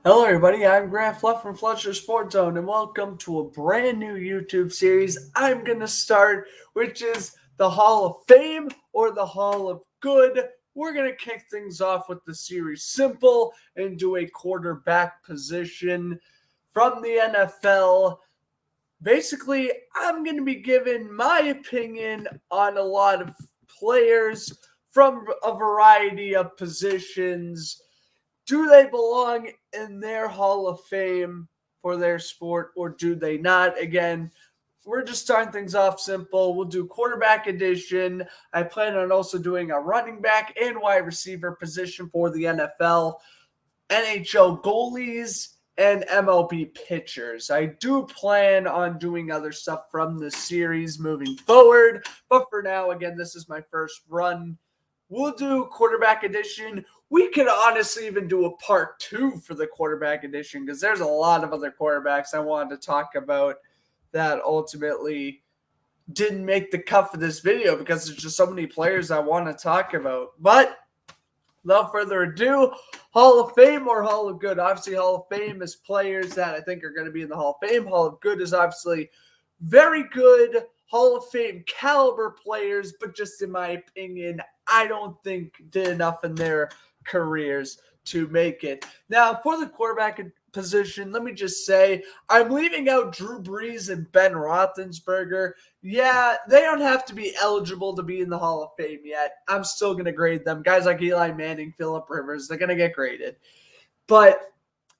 Hello, everybody. I'm Grant Fluff from Fletcher Sports Zone, and welcome to a brand new YouTube series I'm going to start, which is the Hall of Fame or the Hall of Good. We're going to kick things off with the series simple and do a quarterback position from the NFL. Basically, I'm going to be giving my opinion on a lot of players from a variety of positions. Do they belong in their Hall of Fame for their sport, or do they not? Again, we're just starting things off simple. We'll do quarterback edition. I plan on also doing a running back and wide receiver position for the NFL, NHL goalies, and MLB pitchers. I do plan on doing other stuff from this series moving forward, but for now, again, this is my first run. We'll do quarterback edition. We could honestly even do a part 2 for the quarterback edition because there's a lot of other quarterbacks I wanted to talk about that ultimately didn't make the cut for this video because there's just so many players I want to talk about. But without further ado, Hall of Fame or Hall of Good? Obviously, Hall of Fame is players that I think are going to be in the Hall of Fame. Hall of Good is obviously very good Hall of Fame caliber players, but just in my opinion, I don't think did enough in their careers to make it. Now, for the quarterback position, let me just say, I'm leaving out Drew Brees and Ben Roethlisberger. Yeah, they don't have to be eligible to be in the Hall of Fame yet. I'm still going to grade them. Guys like Eli Manning, Phillip Rivers, they're going to get graded. But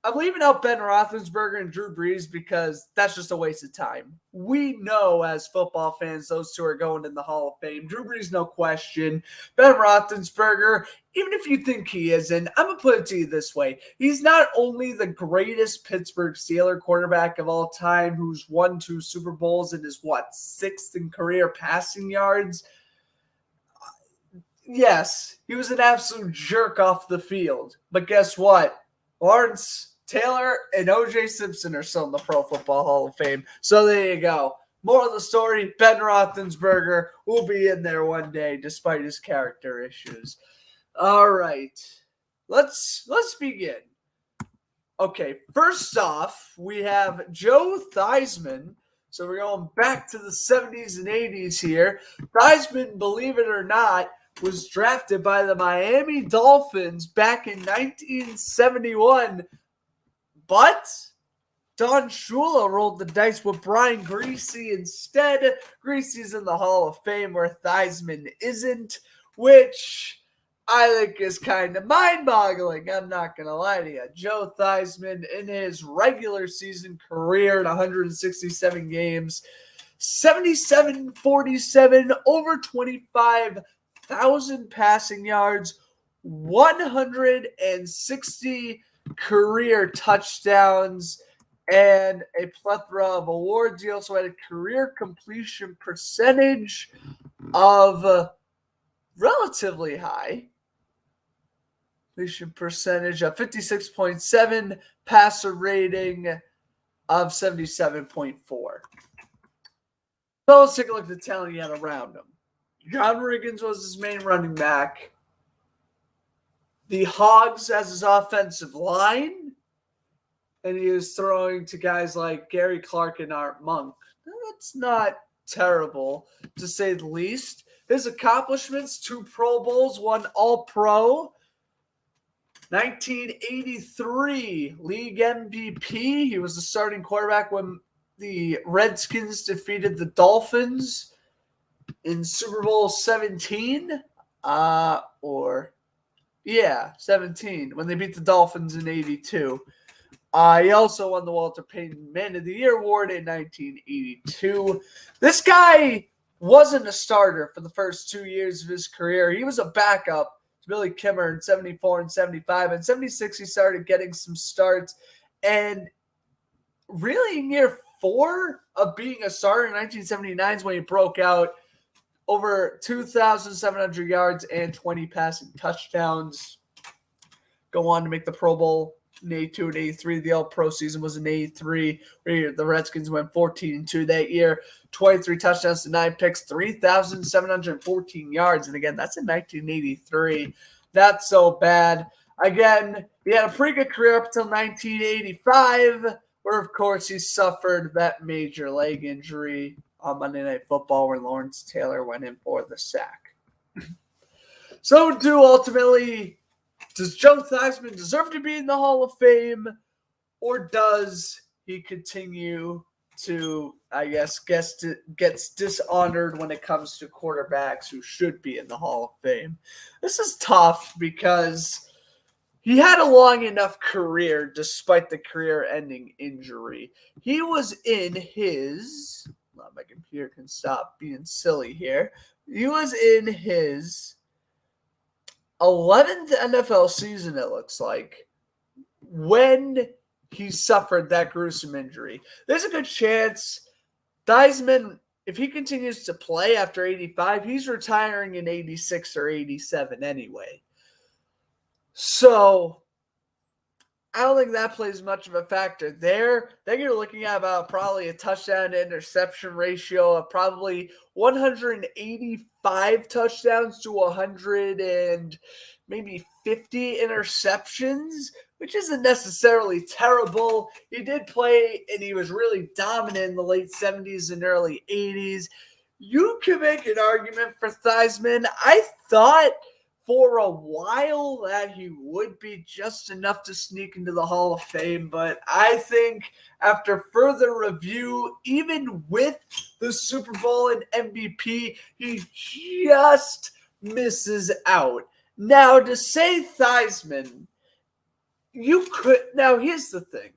I'm leaving out Ben Roethlisberger and Drew Brees because that's just a waste of time. We know as football fans those two are going in the Hall of Fame. Drew Brees, no question. Ben Roethlisberger, even if you think he isn't, I'm going to put it to you this way. He's not only the greatest Pittsburgh Steelers quarterback of all time who's won 2 Super Bowls and is, 6th in career passing yards? Yes, he was an absolute jerk off the field. But guess what? Lawrence Taylor and O.J. Simpson are still in the Pro Football Hall of Fame. So there you go. Moral of the story, Ben Roethlisberger will be in there one day despite his character issues. All right. Let's begin. Okay, first off, we have Joe Theismann. So we're going back to the 70s and 80s here. Theismann, believe it or not, was drafted by the Miami Dolphins back in 1971. But Don Shula rolled the dice with Brian Griese instead. Griese's in the Hall of Fame where Theismann isn't, which I think is kind of mind-boggling. I'm not going to lie to you. Joe Theismann, in his regular season career in 167 games, 77-47, over 25,000 passing yards, 160 career touchdowns, and a plethora of awards. He also had a career completion percentage of relatively high. Completion percentage of 56.7, passer rating of 77.4. So let's take a look at the talent he had around him. John Riggins was his main running back. The Hogs as his offensive line, and he was throwing to guys like Gary Clark and Art Monk. That's not terrible, to say the least. His accomplishments, 2 Pro Bowls, 1 All-Pro, 1983 League MVP. He was the starting quarterback when the Redskins defeated the Dolphins in Super Bowl 17, 17, when they beat the Dolphins in 82. He also won the Walter Payton Man of the Year Award in 1982. This guy wasn't a starter for the first 2 years of his career. He was a backup to Billy Kimmer in 74 and 75. In 76, he started getting some starts. And really in year 4 of being a starter in 1979 is when he broke out. Over 2,700 yards and 20 passing touchdowns. Go on to make the Pro Bowl in 82 and 83. The All-Pro season was in 83, where the Redskins went 14-2 that year. 23 touchdowns to 9 picks, 3,714 yards. And again, that's in 1983. That's so bad. Again, he had a pretty good career up until 1985, where, of course, he suffered that major leg injury on Monday Night Football where Lawrence Taylor went in for the sack. So, ultimately, does Joe Theismann deserve to be in the Hall of Fame, or does he continue to, I guess, gets dishonored when it comes to quarterbacks who should be in the Hall of Fame? This is tough because he had a long enough career despite the career-ending injury. He was in his, well, my computer can stop being silly here. He was in his 11th NFL season, it looks like, when he suffered that gruesome injury. There's a good chance Theismann, if he continues to play after 85, he's retiring in 86 or 87 anyway. So I don't think that plays much of a factor there. Then you're looking at about probably a touchdown to interception ratio of probably 185 touchdowns to 100 and maybe 50 interceptions, which isn't necessarily terrible. He did play, and he was really dominant in the late 70s and early 80s. You can make an argument for Theismann. I thought for a while that he would be just enough to sneak into the Hall of Fame, but I think after further review, even with the Super Bowl and MVP, he just misses out. Now, to say Theismann, you could. Now, here's the thing.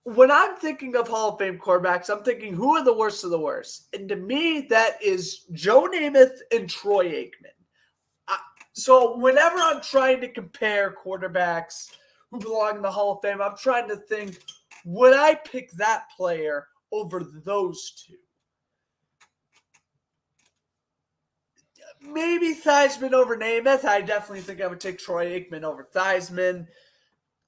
When I'm thinking of Hall of Fame quarterbacks, I'm thinking, who are the worst of the worst? And to me, that is Joe Namath and Troy Aikman. So whenever I'm trying to compare quarterbacks who belong in the Hall of Fame, I'm trying to think, would I pick that player over those two? Maybe Theismann over Namath. I definitely think I would take Troy Aikman over Theismann.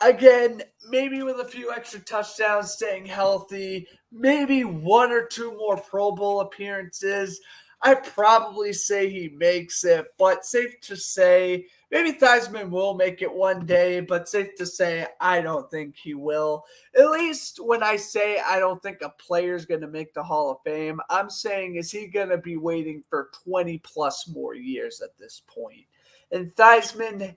Again, maybe with a few extra touchdowns, staying healthy, maybe one or two more Pro Bowl appearances. I'd probably say he makes it, but safe to say, maybe Theismann will make it one day, but safe to say, I don't think he will. At least when I say I don't think a player's going to make the Hall of Fame, I'm saying, is he going to be waiting for 20 plus more years at this point? And Theismann,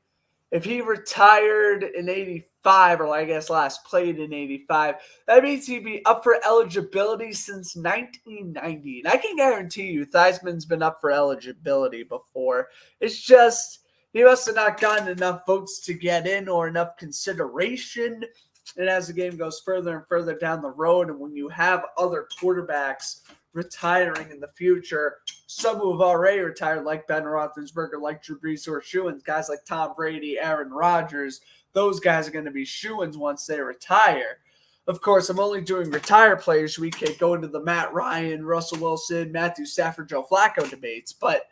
if he retired in 85, or I guess last played in 85, that means he'd be up for eligibility since 1990. And I can guarantee you Theismann's been up for eligibility before. It's just he must have not gotten enough votes to get in or enough consideration. And as the game goes further and further down the road, and when you have other quarterbacks retiring in the future, some who have already retired, like Ben Roethlisberger, like Drew Brees, who are shoo-ins, guys like Tom Brady, Aaron Rodgers, those guys are going to be shoo-ins once they retire. Of course, I'm only doing retired players. We can't go into the Matt Ryan, Russell Wilson, Matthew Stafford, Joe Flacco debates, but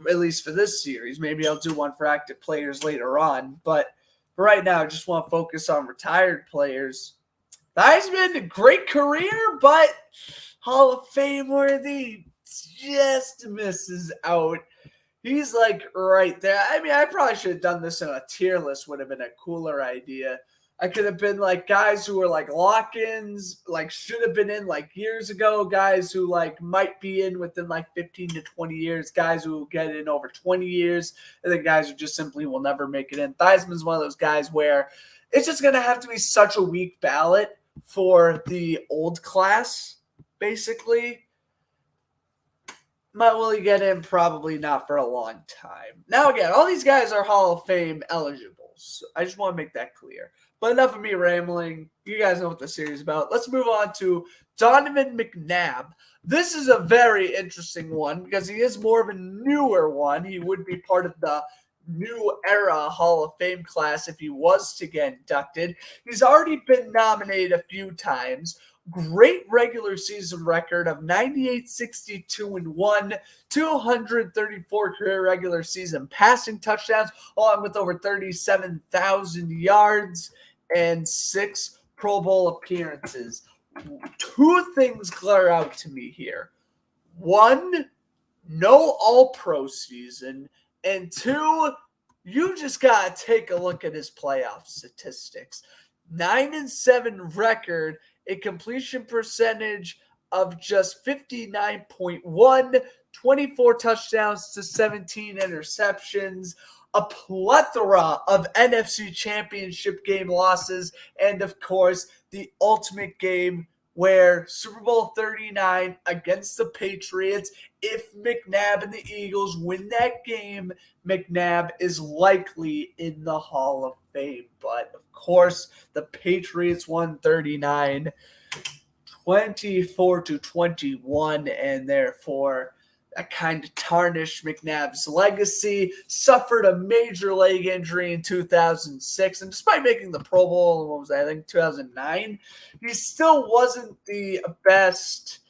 at least for this series, maybe I'll do one for active players later on. But for right now, I just want to focus on retired players. Theismann, a great career, but Hall of Fame worthy, just misses out. He's like right there. I mean, I probably should have done this in a tier list, would have been a cooler idea. I could have been like guys who were like lock-ins, like should have been in like years ago, guys who like might be in within like 15 to 20 years, guys who will get in over 20 years, and then guys who just simply will never make it in. Theismann's one of those guys where it's just going to have to be such a weak ballot for the old class, basically. Will he get in? Probably not for a long time. Now, again, all these guys are Hall of Fame eligible. So I just want to make that clear. But enough of me rambling. You guys know what the series is about. Let's move on to Donovan McNabb. This is a very interesting one because he is more of a newer one. He would be part of the new era Hall of Fame class if he was to get inducted. He's already been nominated a few times. Great regular season record of 98-62-1, 234 career regular season passing touchdowns, along with over 37,000 yards and 6 Pro Bowl appearances. Two things glare out to me here. One, no All-Pro season, and two, you just got to take a look at his playoff statistics. 9-7 record, a completion percentage of just 59.1, 24 touchdowns to 17 interceptions, a plethora of NFC Championship game losses, and of course, the ultimate game where Super Bowl 39 against the Patriots, if McNabb and the Eagles win that game, McNabb is likely in the Hall of Fame. But of course, the Patriots won 39, 24-21, and therefore that kind of tarnished McNabb's legacy. Suffered a major leg injury in 2006, and despite making the Pro Bowl, what was that, I think 2009, he still wasn't the best.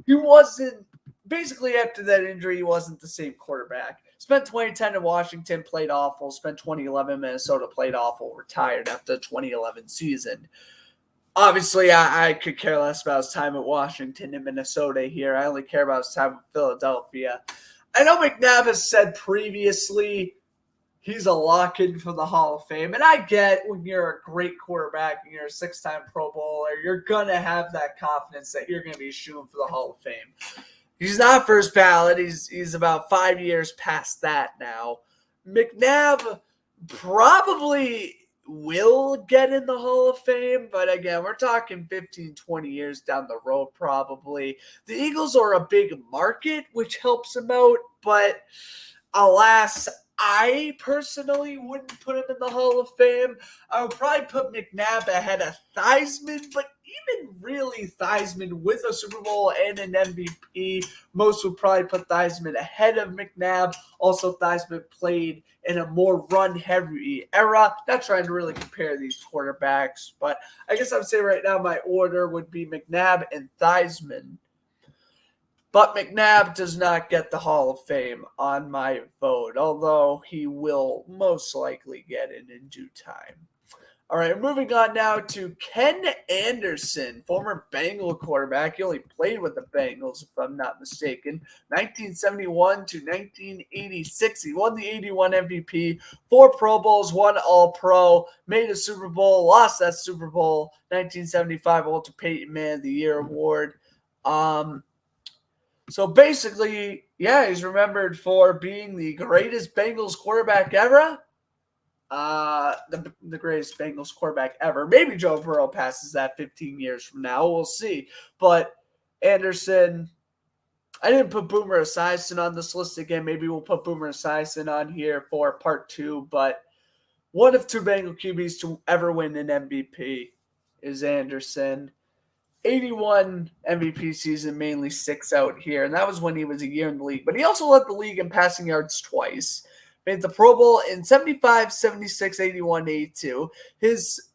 He wasn't, basically after that injury, he wasn't the same quarterback. Spent 2010 in Washington, played awful. Spent 2011 in Minnesota, played awful. Retired after the 2011 season. Obviously, I could care less about his time at Washington and Minnesota here. I only care about his time in Philadelphia. I know McNabb has said previously he's a lock-in for the Hall of Fame. And I get when you're a great quarterback and you're a 6-time Pro Bowler, you're going to have that confidence that you're going to be shooting for the Hall of Fame. He's not first ballot. He's about 5 years past that now. McNabb probably will get in the Hall of Fame, but again, we're talking 15, 20 years down the road probably. The Eagles are a big market, which helps him out, but alas, I personally wouldn't put him in the Hall of Fame. I would probably put McNabb ahead of Theismann, but even really Theismann with a Super Bowl and an MVP, most would probably put Theismann ahead of McNabb. Also, Theismann played in a more run-heavy era. Not trying to really compare these quarterbacks, but I guess I would say right now my order would be McNabb and Theismann. But McNabb does not get the Hall of Fame on my vote, although he will most likely get it in due time. All right, moving on now to Ken Anderson, former Bengal quarterback. He only played with the Bengals, if I'm not mistaken, 1971 to 1986. He won the 81 MVP, 4 Pro Bowls, 1 All-Pro, made a Super Bowl, lost that Super Bowl, 1975 Walter Payton Man of the Year award. So basically, yeah, he's remembered for being the greatest Bengals quarterback ever. The greatest Bengals quarterback ever. Maybe Joe Burrow passes that 15 years from now. We'll see. But Anderson, I didn't put Boomer Esiason on this list again. Maybe we'll put Boomer Esiason on here for part 2. But one of 2 Bengal QBs to ever win an MVP is Anderson. 81 MVP season mainly sticks out here, and that was when he was a year in the league. But he also led the league in passing yards twice. Made the Pro Bowl in 75, 76, 81, 82. His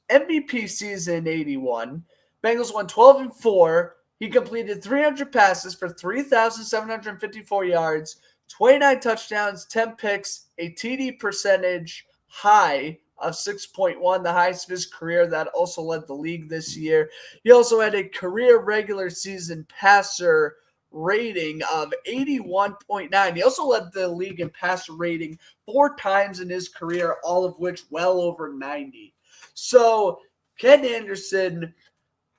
MVP season in 81, Bengals won 12-4. He completed 300 passes for 3,754 yards, 29 touchdowns, 10 picks, a TD percentage high of 6.1, the highest of his career. That also led the league this year. He also had a career regular season passer rating of 81.9. He also led the league in passer rating 4 times in his career, all of which well over 90. So Ken Anderson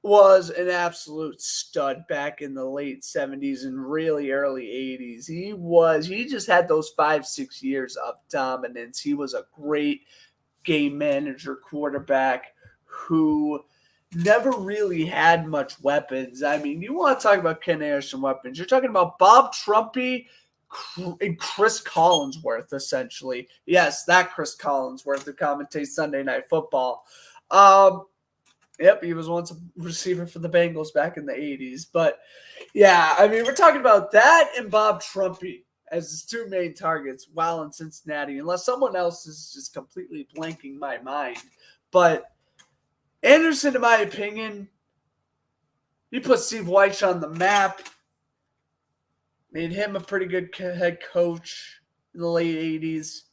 was an absolute stud back in the late 70s and really early 80s. He just had those 5-6 years of dominance. He was a great game manager quarterback who never really had much weapons. I mean, you want to talk about Ken Anderson weapons. You're talking about Bob Trumpy and Chris Collinsworth, essentially. Yes, that Chris Collinsworth who commentates Sunday Night Football. Yep, he was once a receiver for the Bengals back in the 80s. But, yeah, I mean, we're talking about that and Bob Trumpy as his 2 main targets while in Cincinnati, unless someone else is just completely blanking my mind. But Anderson, in my opinion, he put Steve Wyche on the map, made him a pretty good head coach in the late 80s.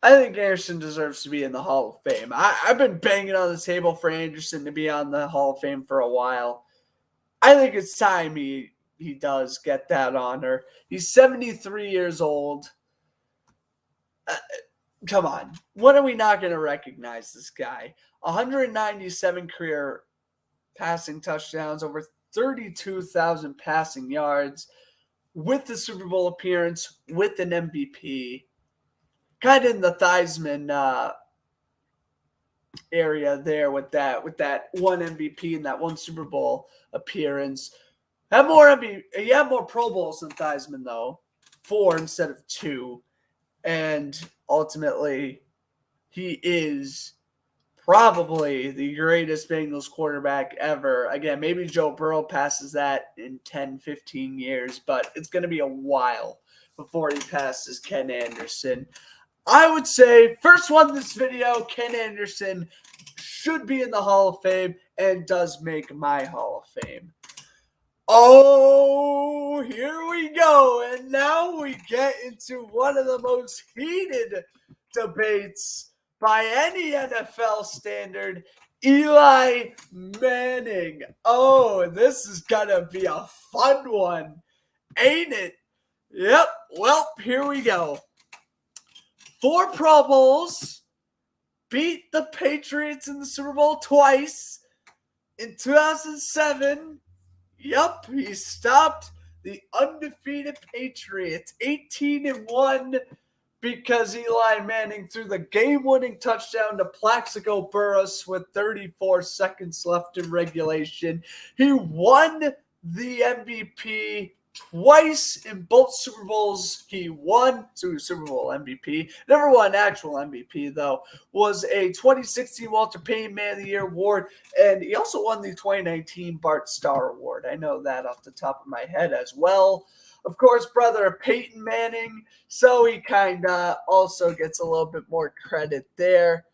I think Anderson deserves to be in the Hall of Fame. I've been banging on the table for Anderson to be on the Hall of Fame for a while. I think it's time he does get that honor. He's 73 years old. Come on. When are we not going to recognize this guy? 197 career passing touchdowns, over 32,000 passing yards, with the Super Bowl appearance, with an MVP. Kind of in the Theismann area there with that one MVP and that one Super Bowl appearance. He had more Pro Bowls than Theismann, though. 4 instead of 2. And ultimately, he is probably the greatest Bengals quarterback ever. Again, maybe Joe Burrow passes that in 10, 15 years, but it's going to be a while before he passes Ken Anderson. I would say, first one in this video, Ken Anderson should be in the Hall of Fame and does make my Hall of Fame. Oh, here we go. And now we get into one of the most heated debates by any NFL standard, Eli Manning. Oh, this is going to be a fun one, ain't it? Yep. Well, here we go. 4 Pro Bowls, beat the Patriots in the Super Bowl twice. In 2007, yep, he stopped the undefeated Patriots 18-1 because Eli Manning threw the game-winning touchdown to Plaxico Burress with 34 seconds left in regulation. He won the MVP twice in both Super Bowls. He won Super Bowl MVP. Never won actual MVP, though. Was a 2016 Walter Payton Man of the Year award, and he also won the 2019 Bart Starr Award. I know that off the top of my head as well. Of course, brother of Peyton Manning, so he kind of also gets a little bit more credit there.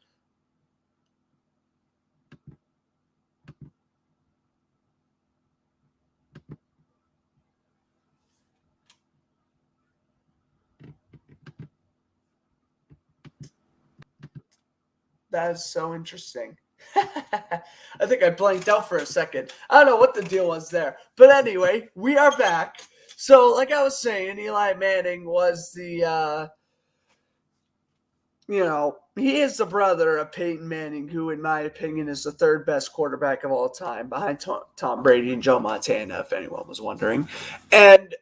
That is so interesting. I think I blanked out for a second. I don't know what the deal was there. But anyway, we are back. So, like I was saying, Eli Manning was the, he is the brother of Peyton Manning, who, in my opinion, is the 3rd best quarterback of all time, behind Tom Brady and Joe Montana, if anyone was wondering. And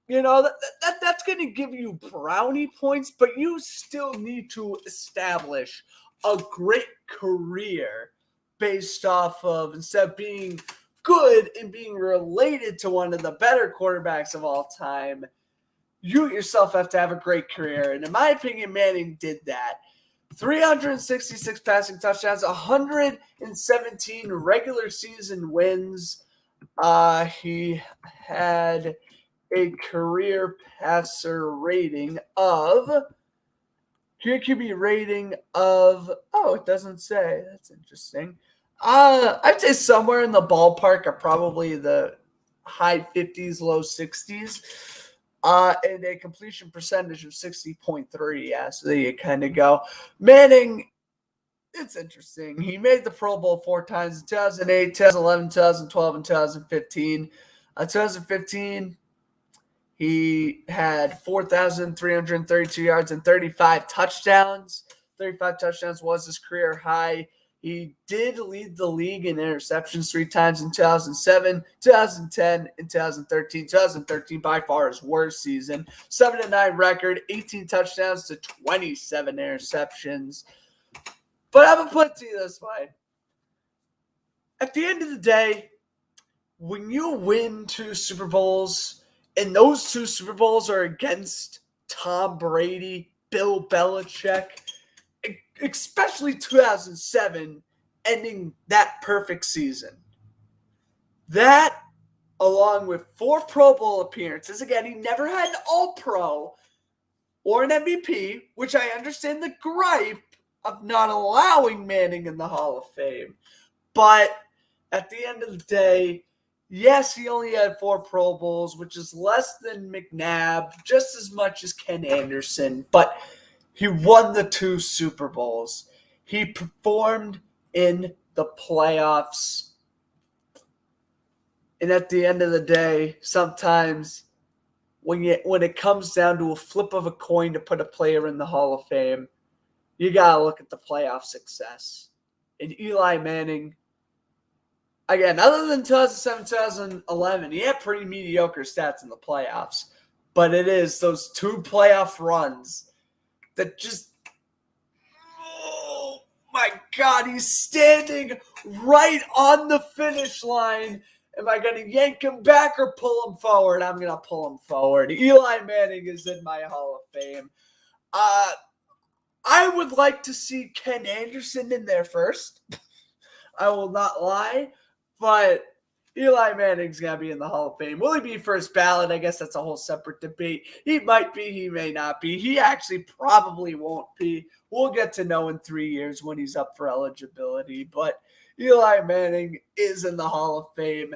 that's going to give you brownie points, but you still need to establish a great career based off of, instead of being good and being related to one of the better quarterbacks of all time, you yourself have to have a great career. And in my opinion, Manning did that. 366 passing touchdowns, 117 regular season wins. He had a career passer rating of QB rating of, it doesn't say. That's interesting. I'd say somewhere in the ballpark of probably the high 50s, low 60s. And a completion percentage of 60.3. Yeah, so there you kind of go. Manning, it's interesting. He made the Pro Bowl 4 times in 2008, 2011, 2012, and 2015. 2015, he had 4,332 yards and 35 touchdowns. 35 touchdowns was his career high. He did lead the league in interceptions 3 times in 2007, 2010, and 2013. 2013 by far his worst season. 7-9 record, 18 touchdowns to 27 interceptions. But I'm going to put it to you this way. At the end of the day, when you win 2 Super Bowls, and those 2 Super Bowls are against Tom Brady, Bill Belichick, especially 2007, ending that perfect season. That, along with 4 Pro Bowl appearances, again, he never had an All-Pro or an MVP, which I understand the gripe of not allowing Manning in the Hall of Fame. But at the end of the day, yes, he only had 4 Pro Bowls, which is less than McNabb, just as much as Ken Anderson, but he won the 2 Super Bowls. He performed in the playoffs. And at the end of the day, sometimes when it comes down to a flip of a coin to put a player in the Hall of Fame, you got to look at the playoff success. And Eli Manning, again, other than 2007, 2011, he had pretty mediocre stats in the playoffs. But it is those two playoff runs that just, oh my God, he's standing right on the finish line. Am I going to yank him back or pull him forward? I'm going to pull him forward. Eli Manning is in my Hall of Fame. I would like to see Ken Anderson in there first. I will not lie. But Eli Manning's going to be in the Hall of Fame. Will he be first ballot? I guess that's a whole separate debate. He might be. He may not be. He actually probably won't be. We'll get to know in 3 years when he's up for eligibility. But Eli Manning is in the Hall of Fame.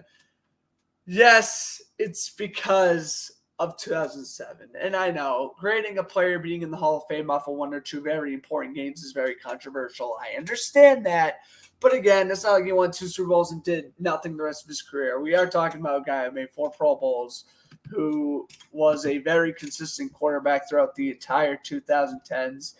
Yes, it's because of 2007. And I know grading a player being in the Hall of Fame off of one or two very important games is very controversial. I understand that. But again, it's not like he won 2 Super Bowls and did nothing the rest of his career. We are talking about a guy who made 4 Pro Bowls, who was a very consistent quarterback throughout the entire 2010s,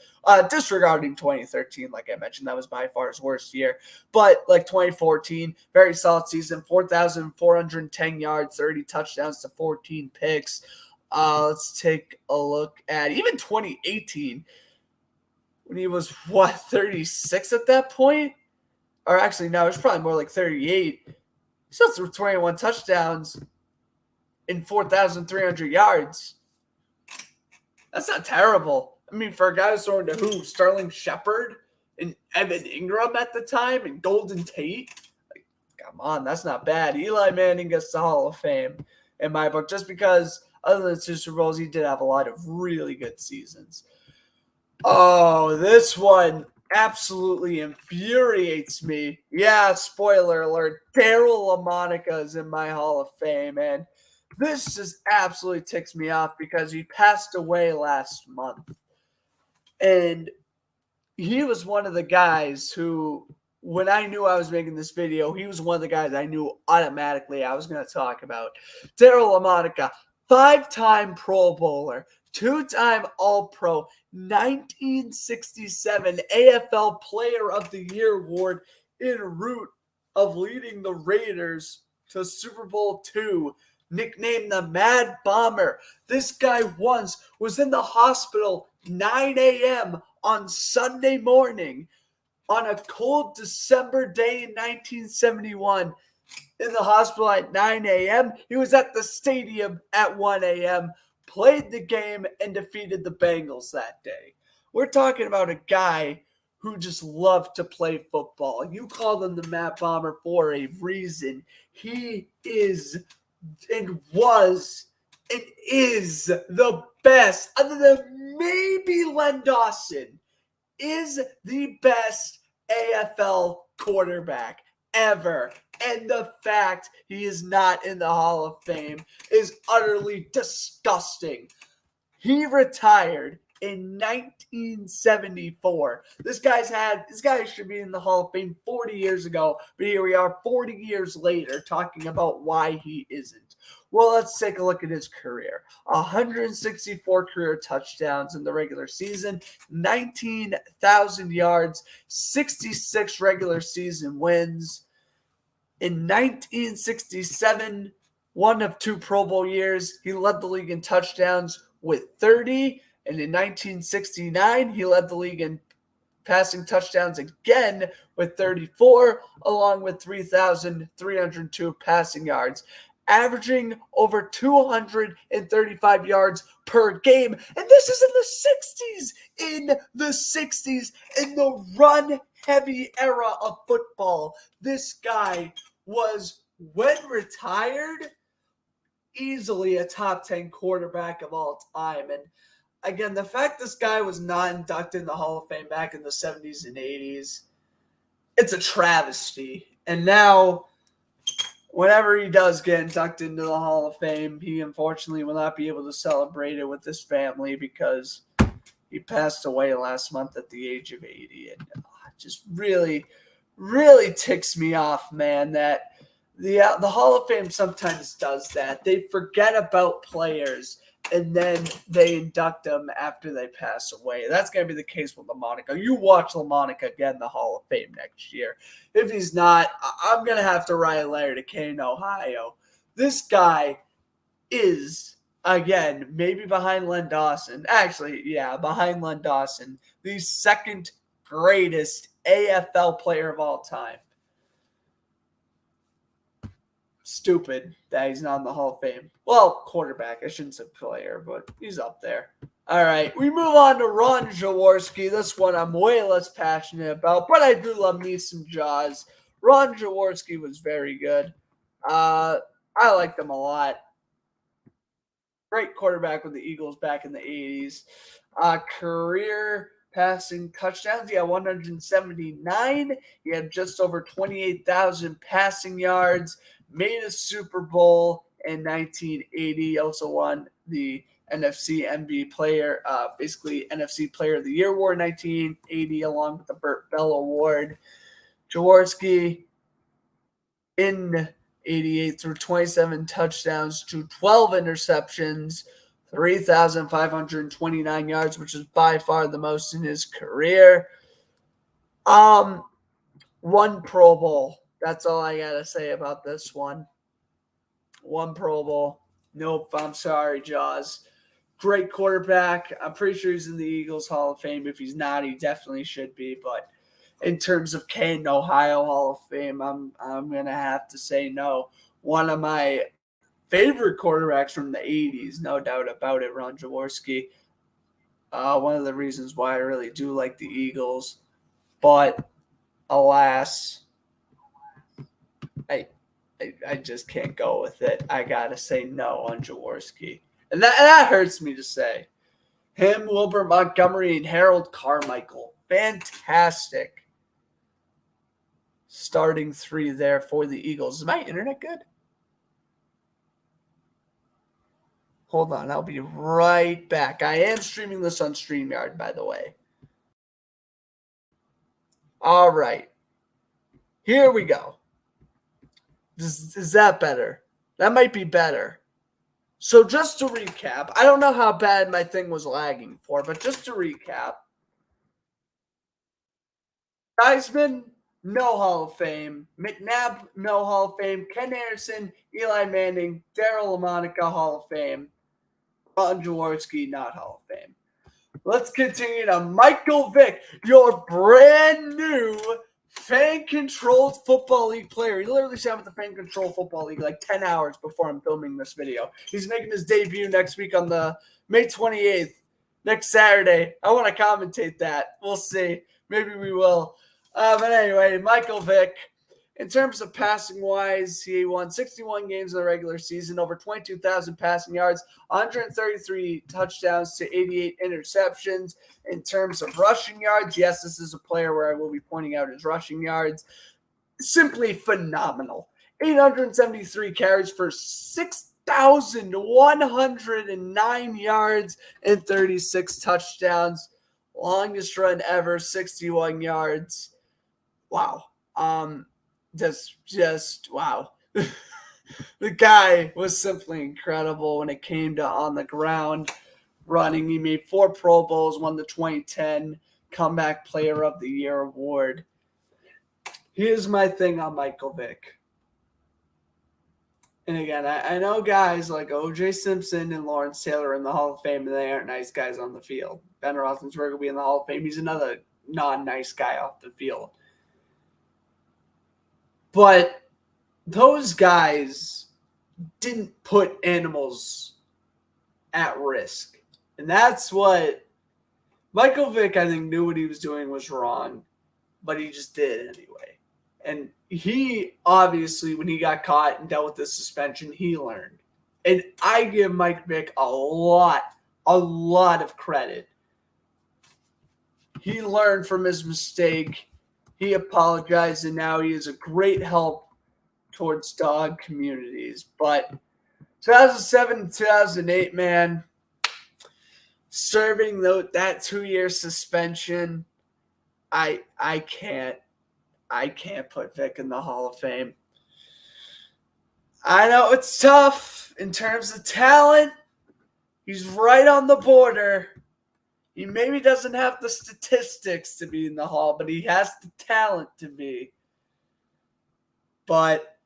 disregarding 2013, like I mentioned. That was by far his worst year. But like 2014, very solid season, 4,410 yards, 30 touchdowns to 14 picks. Let's take a look at even 2018, when he was, 36 at that point? Or actually, no, it's probably more like 38. He still threw 21 touchdowns in 4,300 yards. That's not terrible. I mean, for a guy who's throwing to who? Sterling Shepard and Evan Ingram at the time and Golden Tate? Like, come on, that's not bad. Eli Manning gets the Hall of Fame in my book, just because other than 2 Super Bowls, he did have a lot of really good seasons. Oh, this one absolutely infuriates me. Yeah, spoiler alert, Daryl Lamonica is in my Hall of Fame, and this just absolutely ticks me off because he passed away last month. And he was one of the guys who, when I knew I was making this video, he was one of the guys I knew automatically I was going to talk about. Daryl Lamonica, 5-time Pro Bowler, 2-time All-Pro, 1967 AFL Player of the Year award, en route of leading the Raiders to Super Bowl II, nicknamed the Mad Bomber. This guy once was in the hospital 9 a.m. on Sunday morning on a cold December day in 1971. In the hospital at 9 a.m. He was at the stadium at 1 a.m., played the game, and defeated the Bengals that day. We're talking about a guy who just loved to play football. You call him the Mad Bomber for a reason. He is and was and is the best, other than maybe Len Dawson, is the best AFL quarterback ever. And the fact he is not in the Hall of Fame is utterly disgusting. He retired in 1974. This guy should be in the Hall of Fame 40 years ago, but here we are 40 years later talking about why he isn't. Well, let's take a look at his career. 164 career touchdowns in the regular season, 19,000 yards, 66 regular season wins. In 1967, one of 2 Pro Bowl years, he led the league in touchdowns with 30. And in 1969, he led the league in passing touchdowns again with 34, along with 3,302 passing yards, averaging over 235 yards per game. And this is in the 60s, in the run-heavy era of football. This guy was, when retired, easily a top 10 quarterback of all time. And again, the fact this guy was not inducted in the Hall of Fame back in the 70s and 80s, it's a travesty. And now, whenever he does get inducted into the Hall of Fame, he unfortunately will not be able to celebrate it with his family because he passed away last month at the age of 80. And just really, really ticks me off, man, that the Hall of Fame sometimes does that. They forget about players and then they induct them after they pass away. That's going to be the case with Lamonica. You watch Lamonica get in the Hall of Fame next year. If he's not, I'm going to have to write a letter to Kane, Ohio. This guy is, again, maybe behind Len Dawson. Actually, yeah, behind Len Dawson, the second greatest AFL player of all time. Stupid that he's not in the Hall of Fame. Well, quarterback. I shouldn't say player, but he's up there. All right, we move on to Ron Jaworski. This one I'm way less passionate about, but I do love me some Jaws. Ron Jaworski was very good. I liked him a lot. Great quarterback with the Eagles back in the 80s. Career passing touchdowns. He had 179. He had just over 28,000 passing yards. Made a Super Bowl in 1980. Also won the NFC MVP player, basically NFC Player of the Year award in 1980, along with the Burt Bell Award. Jaworski in 88 threw 27 touchdowns to 12 interceptions, 3,529 yards, which is by far the most in his career. One Pro Bowl. That's all I got to say about this one. One Pro Bowl. Nope, I'm sorry, Jaws. Great quarterback. I'm pretty sure he's in the Eagles Hall of Fame. If he's not, he definitely should be. But in terms of Canton, Ohio Hall of Fame, I'm going to have to say no. One of my favorite quarterbacks from the 80s, no doubt about it, Ron Jaworski. One of the reasons why I really do like the Eagles. But alas, I just can't go with it. I got to say no on Jaworski. And that hurts me to say. Him, Wilbert Montgomery, and Harold Carmichael. Fantastic starting three there for the Eagles. Is my internet good? Hold on. I'll be right back. I am streaming this on StreamYard, by the way. All right. Here we go. Is that better? That might be better. So just to recap, I don't know how bad my thing was lagging for, but just to recap, Theismann, no Hall of Fame. McNabb, no Hall of Fame. Ken Anderson, Eli Manning, Daryl Lamonica, Hall of Fame. Ron Jaworski, not Hall of Fame. Let's continue to Michael Vick, your brand new fan-controlled football league player. He literally signed with the fan-controlled football league like 10 hours before I'm filming this video. He's making his debut next week on the May 28th, next Saturday. I want to commentate that. We'll see. Maybe we will. But anyway, Michael Vick. In terms of passing-wise, he won 61 games in the regular season, over 22,000 passing yards, 133 touchdowns to 88 interceptions. In terms of rushing yards, yes, this is a player where I will be pointing out his rushing yards. Simply phenomenal. 873 carries for 6,109 yards and 36 touchdowns. Longest run ever, 61 yards. Wow. Just wow. The guy was simply incredible when it came to on the ground running. He made 4 Pro Bowls, won the 2010 Comeback Player of the Year award. Here's my thing on Michael Vick. And again, I know guys like O.J. Simpson and Lawrence Taylor in the Hall of Fame, and they aren't nice guys on the field. Ben Roethlisberger will be in the Hall of Fame. He's another non-nice guy off the field. But those guys didn't put animals at risk. And that's what Michael Vick, I think, knew what he was doing was wrong, but he just did it anyway. And he obviously, when he got caught and dealt with the suspension, he learned. And I give Mike Vick a lot of credit. He learned from his mistake. He apologized, and now he is a great help towards dog communities. But 2007 to 2008, man, serving that 2-year suspension, I can't put Vick in the Hall of Fame. I know it's tough in terms of talent, He's right on the border. He maybe doesn't have the statistics to be in the Hall, but he has the talent to be. But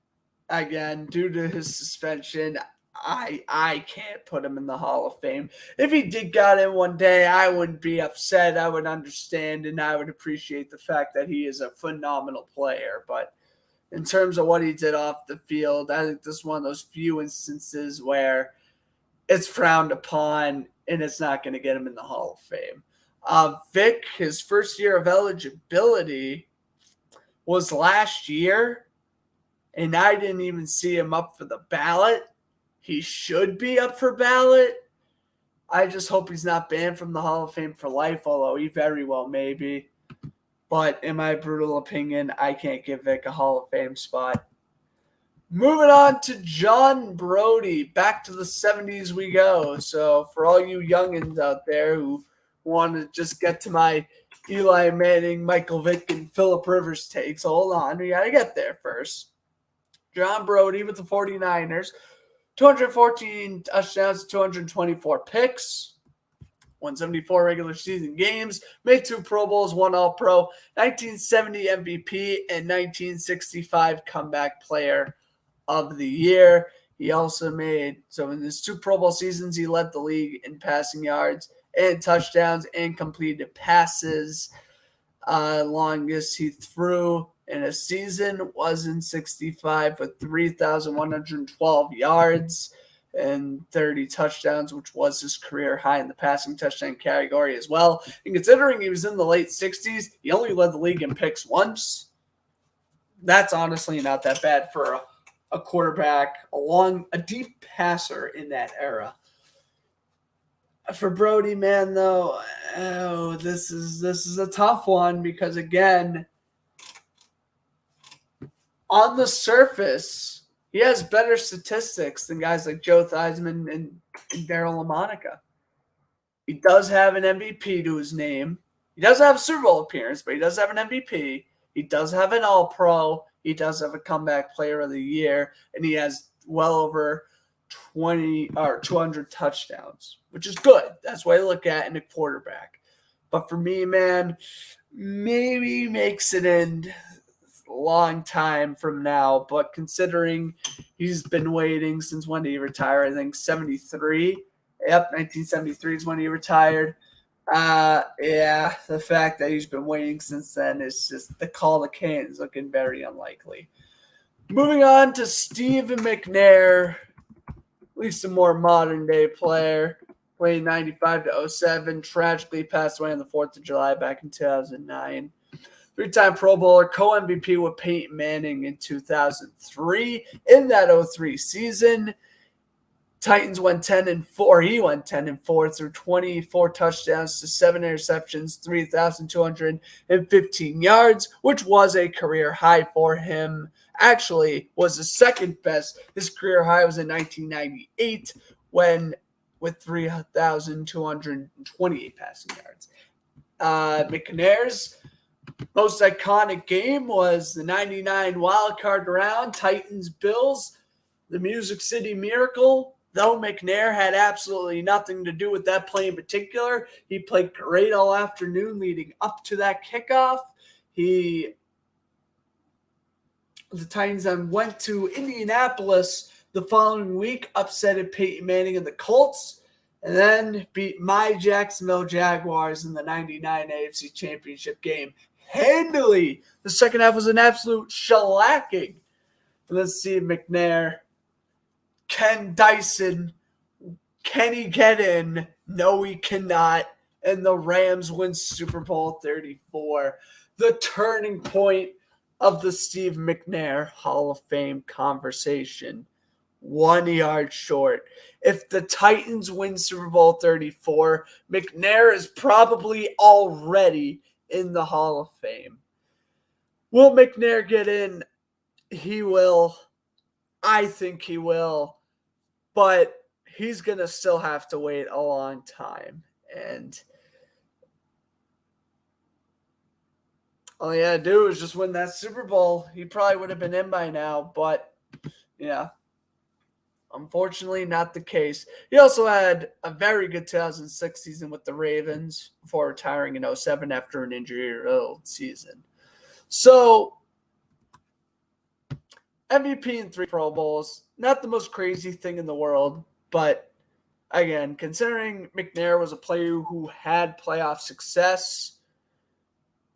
again, due to his suspension, I can't put him in the Hall of Fame. If he did got in one day, I wouldn't be upset. I would understand, and I would appreciate the fact that he is a phenomenal player. But in terms of what he did off the field, I think this is one of those few instances where it's frowned upon, and it's not going to get him in the Hall of Fame. Vick, his first year of eligibility was last year, and I didn't even see him up for the ballot. He should be up for ballot. I just hope he's not banned from the Hall of Fame for life, although he very well may be. But in my brutal opinion, I can't give Vick a Hall of Fame spot. Moving on to John Brodie. Back to the 70s we go. So for all you youngins out there who want to just get to my Eli Manning, Michael Vick, and Phillip Rivers takes, hold on. We got to get there first. John Brodie with the 49ers. 214 touchdowns, 224 picks. 174 regular season games, made 2 Pro Bowls, 1 All-Pro, 1970 MVP, and 1965 Comeback Player of the Year. He also so in his 2 Pro Bowl seasons, he led the league in passing yards and touchdowns and completed passes. Longest he threw in a season was in 65 with 3,112 yards and 30 touchdowns, which was his career high in the passing touchdown category as well. And considering he was in the late 60s, he only led the league in picks once. That's honestly not that bad for a quarterback, a deep passer in that era. For Brodie, man, though, this is a tough one because, again, on the surface, he has better statistics than guys like Joe Theismann and Daryl Lamonica. He does have an MVP to his name. He doesn't have a Super Bowl appearance, but he does have an MVP. He does have an All-Pro. He does have a Comeback Player of the Year, and he has well over 200 touchdowns, which is good. That's what I look at in a quarterback. But for me, man, maybe makes it in a long time from now. But considering he's been waiting since when did he retire? I think 73. Yep, 1973 is when he retired. Yeah, the fact that he's been waiting since then is just the call to Kane is looking very unlikely. Moving on to Steve McNair, at least a more modern day player, played 95 to 07, tragically passed away on the 4th of July back in 2009. 3-time Pro Bowler, co-MVP with Peyton Manning in 2003. In that 03 season, Titans went 10-4. He went 10-4 through 24 touchdowns to 7 interceptions, 3,215 yards, which was a career high for him. Actually, was the second best. His career high was in 1998 with 3,228 passing yards. McNair's most iconic game was the 99 wildcard round, Titans-Bills, the Music City Miracle. Though McNair had absolutely nothing to do with that play in particular, he played great all afternoon leading up to that kickoff. The Titans then went to Indianapolis the following week, upsetted Peyton Manning and the Colts, and then beat my Jacksonville Jaguars in the 99 AFC Championship game handily. The second half was an absolute shellacking. Let's see McNair. Ken Dyson, can he get in? No, he cannot. And the Rams win Super Bowl 34. The turning point of the Steve McNair Hall of Fame conversation. 1 yard short. If the Titans win Super Bowl 34, McNair is probably already in the Hall of Fame. Will McNair get in? He will. I think he will. But he's going to still have to wait a long time. And all he had to do was just win that Super Bowl. He probably would have been in by now. But, yeah. Unfortunately, not the case. He also had a very good 2006 season with the Ravens before retiring in 2007 after an injury-riddled season. So, MVP and 3 Pro Bowls, not the most crazy thing in the world, but again, considering McNair was a player who had playoff success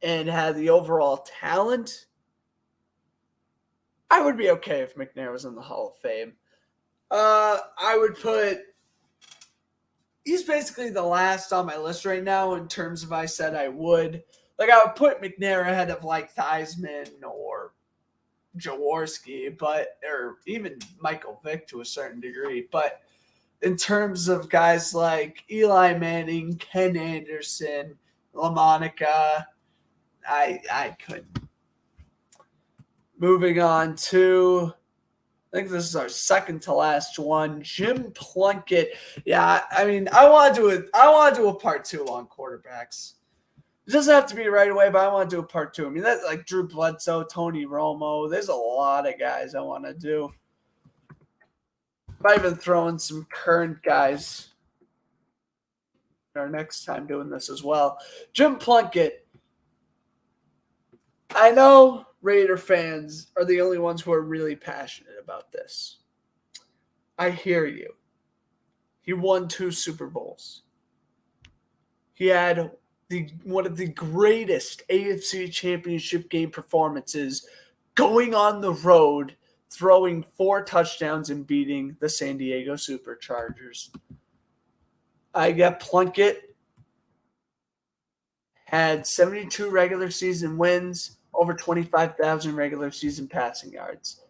and had the overall talent, I would be okay if McNair was in the Hall of Fame. I would put, he's basically the last on my list right now in terms of I said I would. Like, I would put McNair ahead of, like, Theismann or Jaworski, or even Michael Vick to a certain degree. But in terms of guys like Eli Manning, Ken Anderson, Lamonica, I couldn't. Moving on to, I think this is our second to last one, Jim Plunkett. Yeah, I mean, I want to do a part 2 on quarterbacks. It doesn't have to be right away, but I want to do a part 2. I mean, that's like Drew Bledsoe, Tony Romo. There's a lot of guys I want to do. Might even throw in some current guys our next time doing this as well. Jim Plunkett. I know Raider fans are the only ones who are really passionate about this. I hear you. He won 2 Super Bowls. He had one of the greatest AFC Championship game performances, going on the road, throwing 4 touchdowns and beating the San Diego Superchargers. I got Plunkett had 72 regular season wins, over 25,000 regular season passing yards.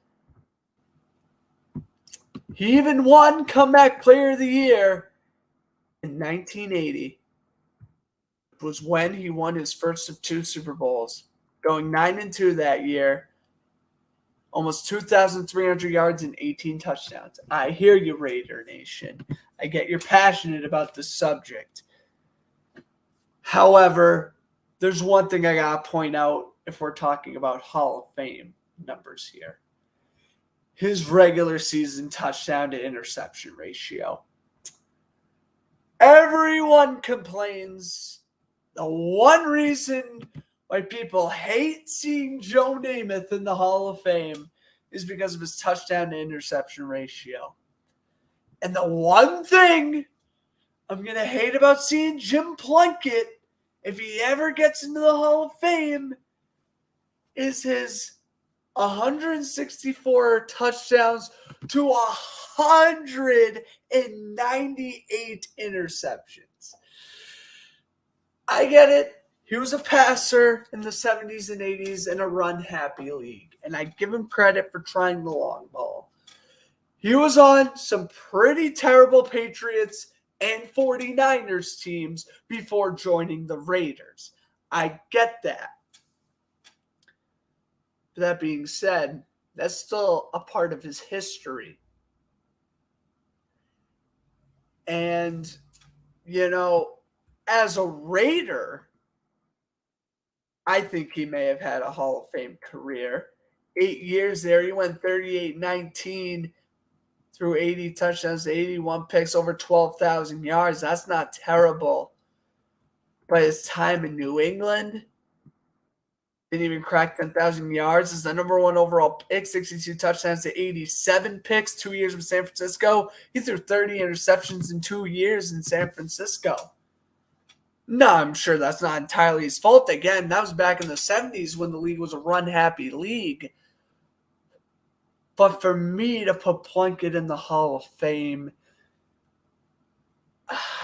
He even won Comeback Player of the Year in 1980. It was when he won his first of 2 Super Bowls, going 9-2 that year, almost 2,300 yards and 18 touchdowns. I hear you, Raider Nation. I get you're passionate about the subject. However, there's one thing I got to point out if we're talking about Hall of Fame numbers here. His regular season touchdown to interception ratio. Everyone complains. The one reason why people hate seeing Joe Namath in the Hall of Fame is because of his touchdown to interception ratio. And the one thing I'm going to hate about seeing Jim Plunkett, if he ever gets into the Hall of Fame, is his 164 touchdowns to 198 interceptions. I get it. He was a passer in the 70s and 80s in a run-happy league, and I give him credit for trying the long ball. He was on some pretty terrible Patriots and 49ers teams before joining the Raiders. I get that. That being said, that's still a part of his history. And, you know, as a Raider, I think he may have had a Hall of Fame career. 8 years there, he went 38-19 through 80 touchdowns, 81 picks, over 12,000 yards. That's not terrible. But his time in New England, didn't even crack 10,000 yards. Is the number 1 overall pick, 62 touchdowns to 87 picks, 2 years with San Francisco. He threw 30 interceptions in 2 years in San Francisco. No, I'm sure that's not entirely his fault. Again, that was back in the 70s when the league was a run-happy league. But for me to put Plunkett in the Hall of Fame,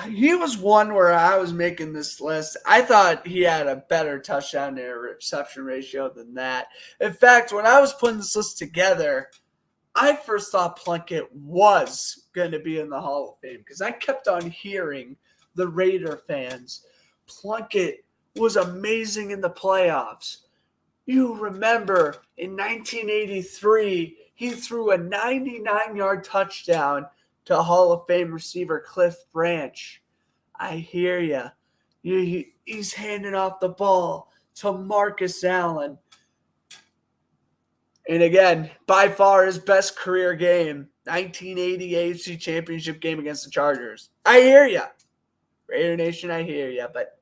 he was one where I was making this list. I thought he had a better touchdown to interception ratio than that. In fact, when I was putting this list together, I first thought Plunkett was going to be in the Hall of Fame because I kept on hearing the Raider fans, Plunkett was amazing in the playoffs. You remember in 1983, he threw a 99-yard touchdown to Hall of Fame receiver Cliff Branch. I hear ya. He's handing off the ball to Marcus Allen. And again, by far his best career game, 1980 AFC Championship game against the Chargers. I hear ya. Raider Nation, I hear ya. But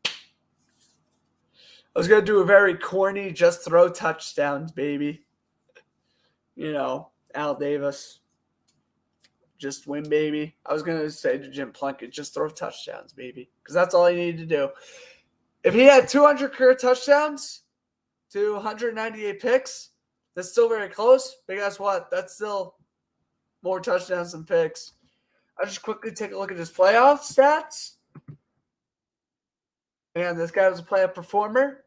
I was going to do a very corny, just throw touchdowns, baby. You know, Al Davis, just win, baby. I was going to say to Jim Plunkett, just throw touchdowns, baby. Because that's all he needed to do. If he had 200 career touchdowns to 198 picks, that's still very close. But guess what? That's still more touchdowns than picks. I'll just quickly take a look at his playoff stats. And this guy was a playoff performer.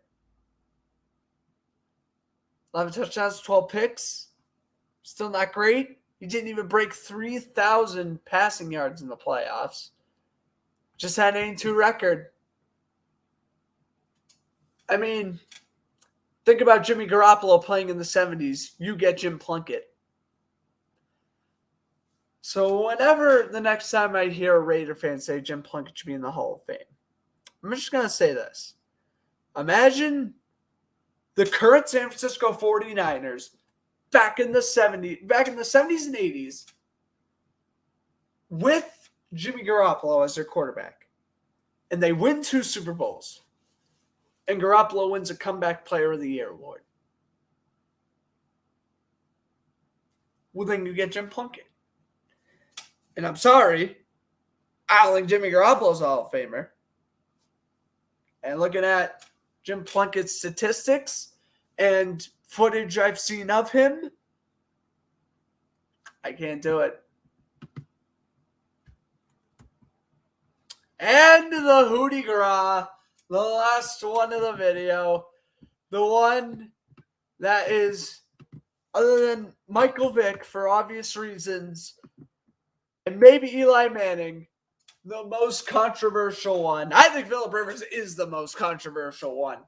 11 touchdowns, 12 picks. Still not great. He didn't even break 3,000 passing yards in the playoffs. Just had an 82 record. I mean, think about Jimmy Garoppolo playing in the 70s. You get Jim Plunkett. So whenever the next time I hear a Raider fan say Jim Plunkett should be in the Hall of Fame, I'm just going to say this. Imagine the current San Francisco 49ers back in the 70s and 80s with Jimmy Garoppolo as their quarterback. And they win 2 Super Bowls. And Garoppolo wins a Comeback Player of the Year award. Well, then you get Jim Plunkett. And I'm sorry, I don't think Jimmy Garoppolo's a Hall of Famer. And looking at Jim Plunkett's statistics and footage I've seen of him, I can't do it. And the Hootie Gra, the last one of the video, the one that is, other than Michael Vick for obvious reasons, and maybe Eli Manning, the most controversial one. I think Philip Rivers is the most controversial one.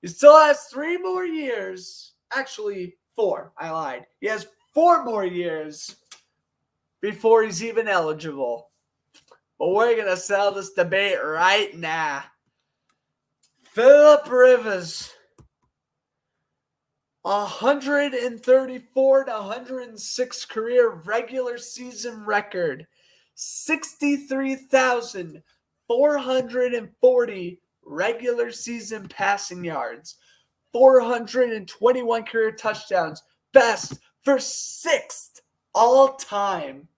He still has 3 more years. Actually, 4. I lied. He has 4 more years before he's even eligible. But we're going to settle this debate right now. Philip Rivers, 134 to 106 career regular season record. 63,440 regular season passing yards. 421 career touchdowns. Best for 6th all time.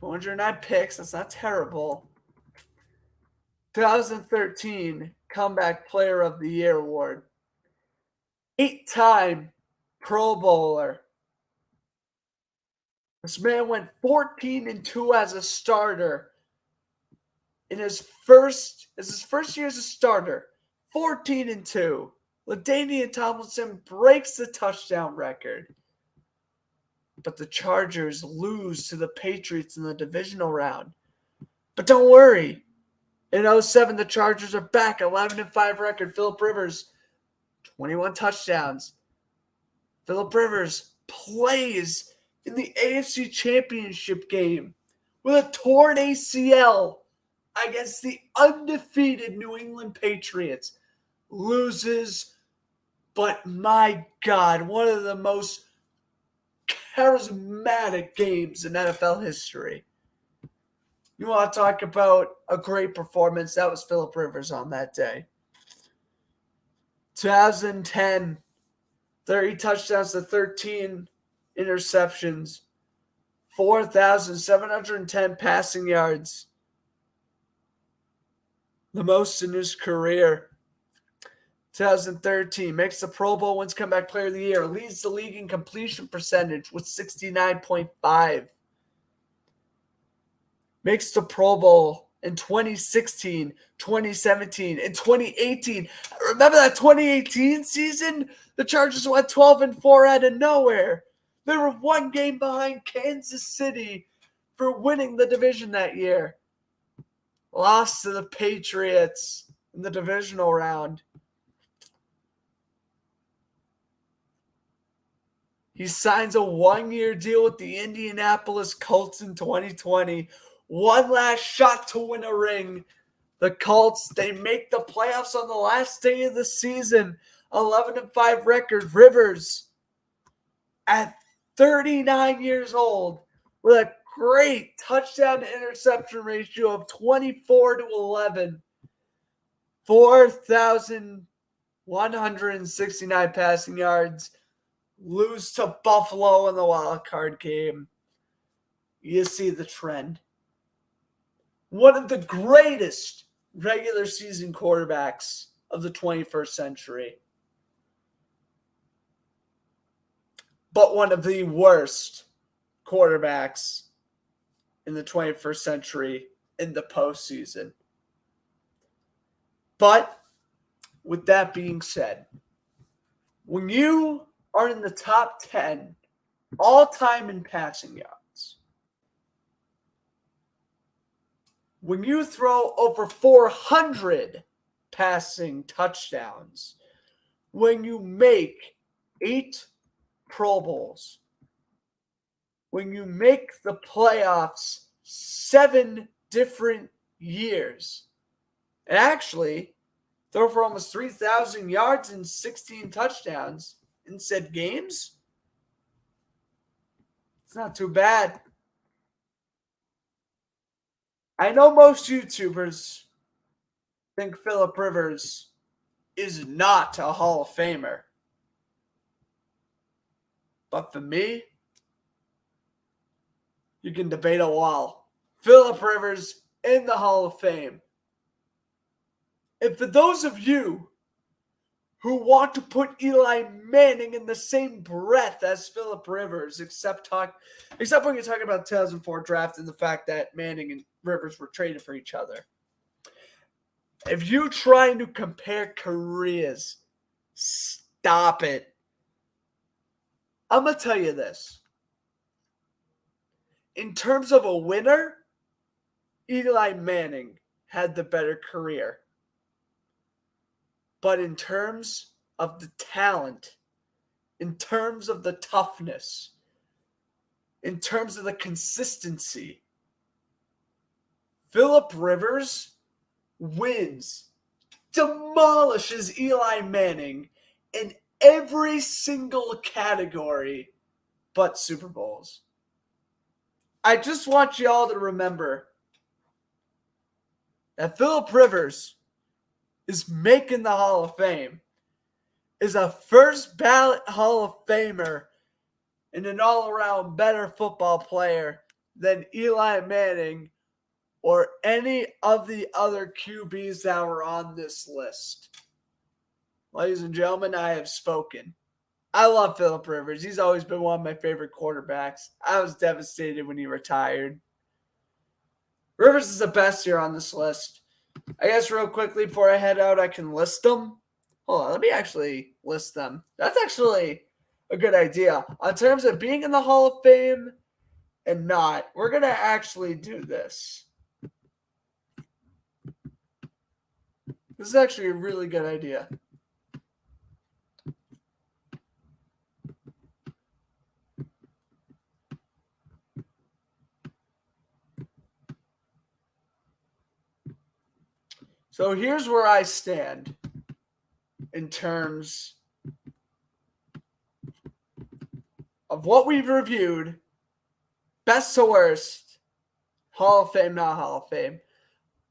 209 picks. That's not terrible. 2013 Comeback Player of the Year award. 8-time Pro Bowler. This man went 14-2 as a starter. In his first year as a starter, 14-2. LaDainian Tomlinson breaks the touchdown record. But the Chargers lose to the Patriots in the divisional round. But don't worry. In 2007, the Chargers are back, 11-5 record. Philip Rivers, 21 touchdowns. Philip Rivers plays in the AFC Championship game with a torn ACL against the undefeated New England Patriots. Loses, but my God, one of the most charismatic games in NFL history. You want to talk about a great performance? That was Philip Rivers on that day. 2010, 30 touchdowns to 13 interceptions, 4,710 passing yards, the most in his career. 2013, makes the Pro Bowl, wins Comeback Player of the Year, leads the league in completion percentage with 69.5. Makes the Pro Bowl in 2016, 2017, and 2018. Remember that 2018 season? The Chargers went 12-4 out of nowhere. They were 1 game behind Kansas City for winning the division that year. Lost to the Patriots in the divisional round. He signs a 1-year deal with the Indianapolis Colts in 2020. One last shot to win a ring. The Colts, they make the playoffs on the last day of the season 11-5 record. Rivers at 39 years old with a great touchdown to interception ratio of 24-11, 4,169 passing yards, lose to Buffalo in the wild card game. You see the trend. One of the greatest regular season quarterbacks of the 21st century. But one of the worst quarterbacks in the 21st century in the postseason. But with that being said, when you are in the top 10 all-time in passing yards, when you throw over 400 passing touchdowns, when you make 8 Pro Bowls, when you make the playoffs 7 different years, and actually throw for almost 3,000 yards and 16 touchdowns in said games, it's not too bad. I know most YouTubers think Phillip Rivers is not a Hall of Famer. But for me, you can debate a while. Phillip Rivers in the Hall of Fame. And for those of you who want to put Eli Manning in the same breath as Phillip Rivers, except when you're talking about the 2004 draft and the fact that Manning and Rivers were traded for each other. If you're trying to compare careers, stop it. I'm going to tell you this. In terms of a winner, Eli Manning had the better career. But in terms of the talent, in terms of the toughness, in terms of the consistency, Phillip Rivers wins, demolishes Eli Manning in every single category but Super Bowls. I just want y'all to remember that Phillip Rivers is making the Hall of Fame, is a first ballot Hall of Famer, and an all-around better football player than Eli Manning or any of the other QBs that were on this list. Ladies and gentlemen, I have spoken. I love Phillip Rivers. He's always been one of my favorite quarterbacks. I was devastated when he retired. Rivers is the best here on this list. I guess real quickly before I head out, I can list them. Hold on, let me actually list them. That's actually a good idea. In terms of being in the Hall of Fame and not, we're going to actually do this. This is actually a really good idea. So here's where I stand in terms of what we've reviewed, best to worst, Hall of Fame, not Hall of Fame.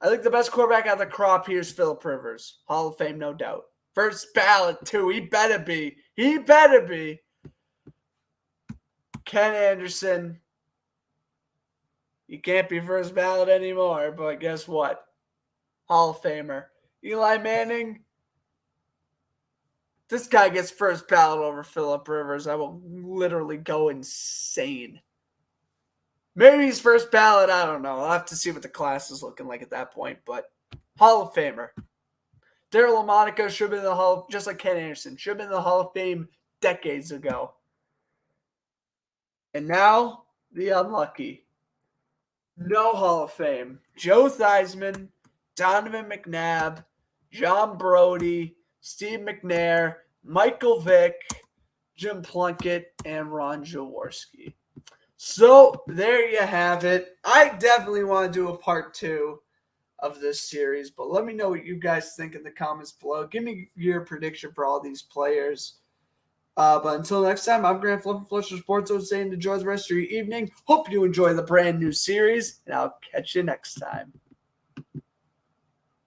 I think the best quarterback out of the crop here is Phillip Rivers. Hall of Fame, no doubt. First ballot, too. He better be. He better be. Ken Anderson. He can't be first ballot anymore, but guess what? Hall of Famer. Eli Manning. This guy gets first ballot over Phillip Rivers. I will literally go insane. Maybe he's first ballot. I don't know. I'll have to see what the class is looking like at that point. But Hall of Famer. Daryl Lamonica should have been in the Hall of, just like Ken Anderson, should have been in the Hall of Fame decades ago. And now, the unlucky. No Hall of Fame. Joe Theismann, Donovan McNabb, John Brodie, Steve McNair, Michael Vick, Jim Plunkett, and Ron Jaworski. So, there you have it. I definitely want to do a part 2 of this series. But let me know what you guys think in the comments below. Give me your prediction for all these players. But until next time, I'm Grant Fluff from Fletcher Sports Zone saying enjoy the rest of your evening. Hope you enjoy the brand new series, and I'll catch you next time.